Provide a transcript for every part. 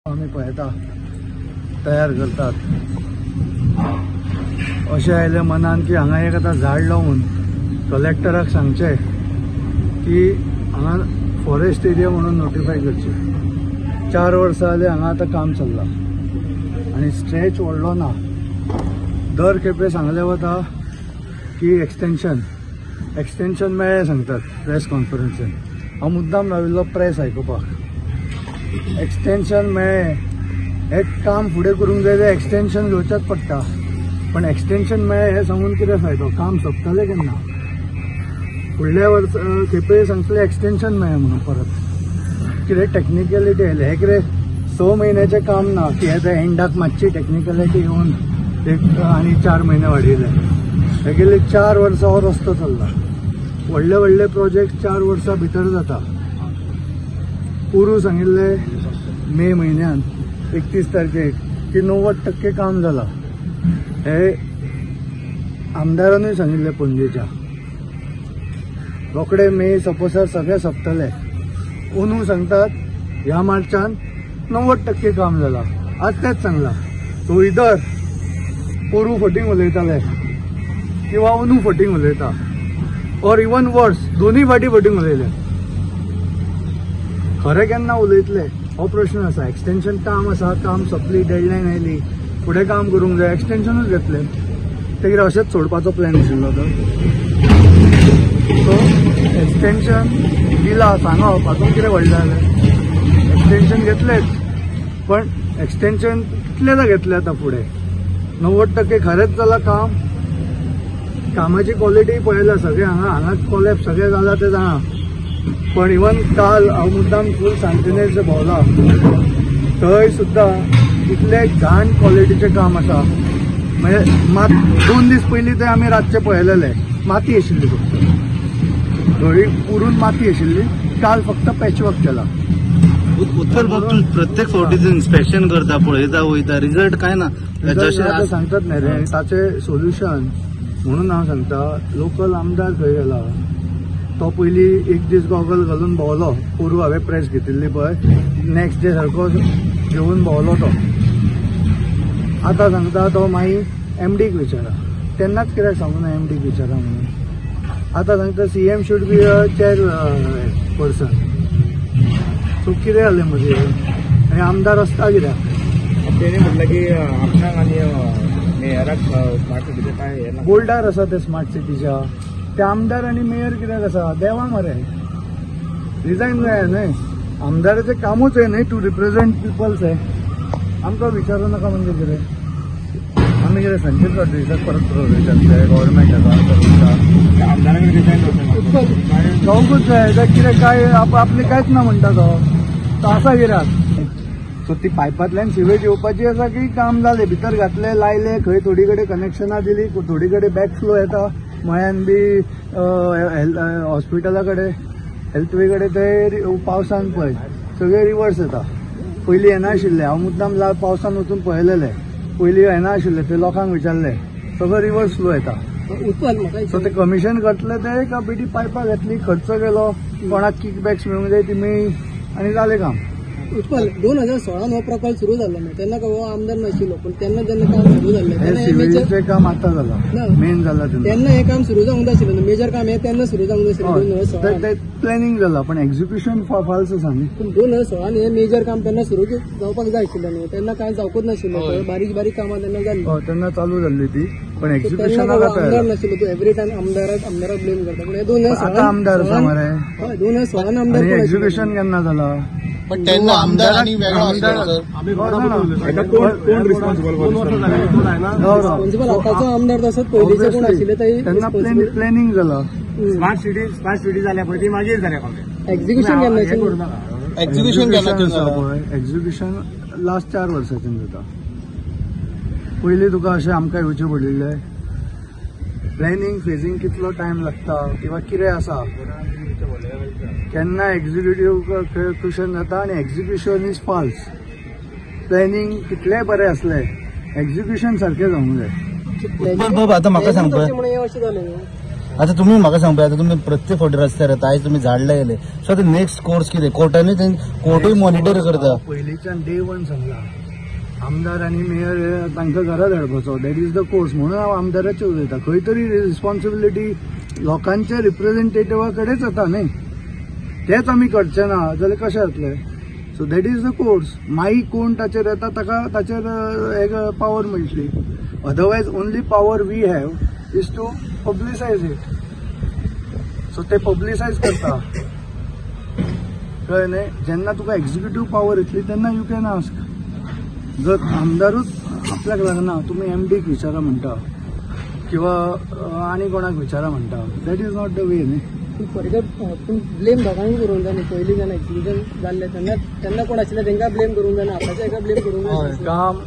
आम्ही पळयता तयार करतात अशें आयलें मनान की हांगा एक आतां झाड लावून कलेक्टराक सांगचें की हांगा फॉरेस्ट एरिया म्हणून नोटिफाय करचें। 4 वर्सां जालीं हांगा आतां काम चल्लां आनी स्ट्रेच व्हडलो ना। दर खेपे सांगलें वता की एक्सटेंशन मेळ्ळें सांगतात प्रेस कॉन्फरन्सीन। हांव मुद्दाम राविल्लो प्रेस आयकुपाक। एक्सटेंशन मेळ्ळें हें काम फुडें करूंक जाय जाल्यार एक्सटेंशन घेवचेंच पडटा, पण एक्सटेंशन मेळ्ळें हें सांगून कितें फायदो? काम सोंपतलें केन्ना? फुडल्या वर्सा खेपे सांगतलें एक्सटेंशन मेळ्ळें म्हणून परत कितें टॅक्निकलिटी आयले। हें कितें 6 म्हयन्याचें काम ना की हें एंडाक मातशी टॅक्निकलिटी येवन एक आनी 4 म्हयने वाडयले। हे गेले 4 वर्सां हो रस्तो चल्ला। व्हडले व्हडले प्रोजेक्ट 4 वर्सां भितर जाता। पुरू सांगिल्लें मे म्हयन्यान 31 तारखेक की 90% काम जालां। हे आमदारानूय सांगिल्लें पणजेच्या। रोखडे मे सपोजार सगळें सोंपतले। अंदू सांगतात ह्या मार्चान 90% काम जालां। आज तेच सांगलां। सो इधर पोरू फटींग उलयताले किंवा अंदू फटींग उलयता, और इवन वर्स दोनूय फाटी फटींग उलयले। खरें केन्ना उलयतले हो प्रश्न आसा। एक्सटेंशन काम आसा, काम सोंपली, डेडलायन आयली, फुडें काम करूंक जाय, एक्सटेंशनूच घेतले। ते कितें अशेंच सोडपाचो प्लॅन आशिल्लो तो? सो एक्सटेंशन दिला सांगप हातूंत कितें व्हडलें जालें? एक्सटेंशन घेतलेच, पण एक्सटेंशन कितलेदां घेतलें आतां फुडें? 90% खरेंच जालां काम। कामाची क्वॉलिटी पळयल्या सगळे हांगा कॉलेप सगळें जालां तें जाणा। पण इवन काल हांव मुद्दाम फूल सांतिनेर भोंवला, थंय सुद्दां इतले घाण क्वॉलिटीचें काम आसा। म्हणजे 2 दीस पयलीं ते आमी रातचे पळयलेले, माती आशिल्ली फक्त, थंय पुरून माती आशिल्ली। काल फक्त पॅचवर्क केला। उत्तर बाबतीत प्रत्येक फावटीचं इन्स्पेक्शन करता, पळयता, वयता, रिजल्ट काय ना। सांगतात न्ही रे, ताचें सोल्युशन म्हणून हांव सांगता, लोकल आमदार खंय गेला तो पयलीं एक दीस गॉगल घालून भोंवलो। पोरू हांवें प्रेस घेतिल्ली पळय, नेक्स्ट डे सारको घेवन भोंवलो तो। आतां सांगता तो मागीर एमडीक विचारा। तेन्नाच कित्याक सांगूं ना एमडीक विचारा म्हणून? आतां सांगता CM should be a chair person. So कितें जालें मदीं? आनी आमदार आसता कित्याक? तेणी म्हटलं की आपणाक आनी मेयराक स्मार्ट सिटीचे काय बोल्डार आसा ते स्मार्ट सिटीच्या। ते आमदार आनी मेयर कित्याक आसा? देवा मरे, रिजायन जाय न्हय। आमदाराचें कामूच हें न्हय टू रिप्रेझेंट पिपल्स। हे आमकां विचारूं नाका म्हणजे कितें? आमी कितें संजीव फडणवीसाक परत विचारतले? गव्हर्मेंट आसा आमदाराकडे रिजायन जावंकूच जाय। तें कितें काय आपलें कांयच ना म्हणटा तो आसा कित्याक? सो ती पायपांतल्यान सिवेज येवपाची आसा की काम जालें, भितर घातले, लायले, खंय थोडी कडेन कनेक्शनां दिली, थोडी कडेन बॅक फ्लो येता मळ्यान बी हॉस्पिटला कडेन, हेल्थवे कडेन ते पावसान पळय सगळें रिवर्स येता। पयलीं येना आशिल्लें, हांव मुद्दाम पावसान वचून पळयलेलें। पयलीं येना आशिल्लें, ते लोकांक विचारलें, सगळो रिवर्स फ्लो येता। सो ते कमिशन करतले ते का बेटी पायपां घेतली, खर्च केलो, कोणाक किकबॅक्स मेळूंक जाय ती मेळ्ळी आनी जालें काम। उत्पल 2016 हो प्रकल्प सुरू झाला नाही, तेन्ना हो आमदार नाशिल्लो, पण तेन्ना जेन्ना काम सुरू जाल्लें सिव्हिलचें काम आतां जालां, मेन जालां तेन्ना हें काम सुरू जावंक नाशिल्लें। मेजर काम हें तेन्ना सुरू जावंक नाशिल्लें। ते प्लॅनिंग जालां, पण एक्झिक्युशन फाल्स आसा न्ही। पूण 2016 हें मेजर काम तेन्ना सुरू जावपाक जाय आशिल्लें न्ही, तेन्ना कांय जावंकूच नाशिल्लें। बारीक बारीक कामां तेन्ना जाल्लीं, तेन्ना चालू जाल्ली ती, पण एक्झिक्युशनाक आमदार नाशिल्लो। तूं एवरी टायम आमदाराक ब्लेम करता, पूण 2016 आमदार आसा मरे। 2016 आमदार एक्झिक्युशन केन्ना जालां? पण त्यांना आमदार आणि वेगळा रिस्पॉन्सिबल आताचो आमदार तसोच पयलींचे कोण आशिल्ले तेन्ना प्लॅनिंग जालां। स्मार्ट सिटी जाल्या पळय ती मागीर जाल्या एक्झिक्युशन केन्ना? एक्झिक्युशन केन्ना? एक्झिक्युशन लास्ट 4 वर्सांच्यान जाता। पयलीं तुका अशें आमकां येवचें पडलेलें प्लॅनिंग फेजींग कितलो टायम लागता किंवा कितें आसा, केन्ना एक्झिक्युशन जाता आनी एक्झिक्युशन इज फॉल्स। प्लॅनिंग कितलेंय बरें असलें, एक्झिक्युशन सारकें जावंक जाय। बाबा आतां म्हाका सांग पळय, अशें जालें आता तुम्ही म्हाका सांगपा आता तुम्ही प्रत्येक फावटी रस्त्यार येता आयज तुम्ही झाड लायले सो आता नेक्स्ट कोर्स कितें कोर्टांनी कोर्टूय मॉनिटर करता पयलींच्यान डे वन सांगला आमदार आनी मेयर तांकां घरा धाडपाचो दॅट इज द कोर्स म्हणून हांव आमदाराचेर उलयता खंय तरी रिस्पॉन्सिबिलिटी लोकांच्या रिप्रेझेंटेटिव्हा कडेच येता न्ही तेच आमी करचे ना जाल्यार कशें जातलें so that is the course मागीर कोण ताचेर येता ताका ताचेर एक पावर मेळटली otherwise only power we have is to publicise it so ते पब्लिसायज करता कळ्ळें न्ही जेन्ना तुका एक्झिक्युटीव पावर येतली तेन्ना यू कॅन आस्क जर आमदारूच आपल्याक लागना तुमी MDक विचारा म्हणटा किंवा आनी कोणाक विचारा म्हणटा that is not the way न्ही पूण ब्लेम दोगांय करूंक जाय न्ही पयलीं जेन्ना एक्झिक्युशन जाल्लें तेन्ना कोण आशिल्लें तांकां ब्लेम करूंक जायना आतांच्या एका ब्लेम करूंक जाय काम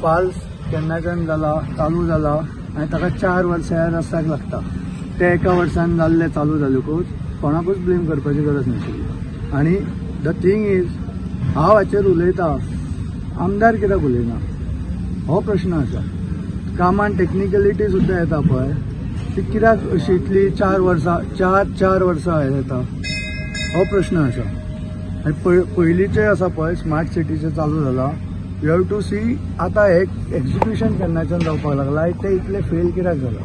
फाल्स केन्नाच्यान जाला चालू जाला आनी ताका 4 वर्सां रस्त्याक लागता ते एका वर्सान जाल्ले चालू जाल्लेकूच कोणाकूच ब्लेम करपाची गरज नाशिल्ली आनी द थिंग इज हांव हाचेर उलयतां आमदार कित्याक उलयना हो प्रश्न आसा कामान टेक्निकलिटी सुद्दां येता पळय ती कित्याक अशी इतली 4 वर्सां येता हो प्रश्न आसा आनी पयलींचे आसा पळय स्मार्ट सिटीचे चालू जाला यू हॅव टू सी आतां एक एक्झिक्युशन केन्नाच्यान जावपाक लागला ते इतले फेल कित्याक जाला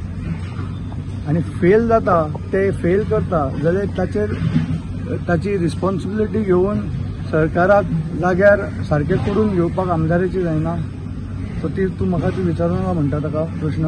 आनी फेल जाता ते फेल करता जाल्यार ताची रिस्पॉन्सिबिलिटी घेवन सरकाराक जाग्यार सारकें करून घेवपाक आमदाराची जायना सो ती तूं म्हाका ती विचारूंक म्हणटा ताका प्रश्न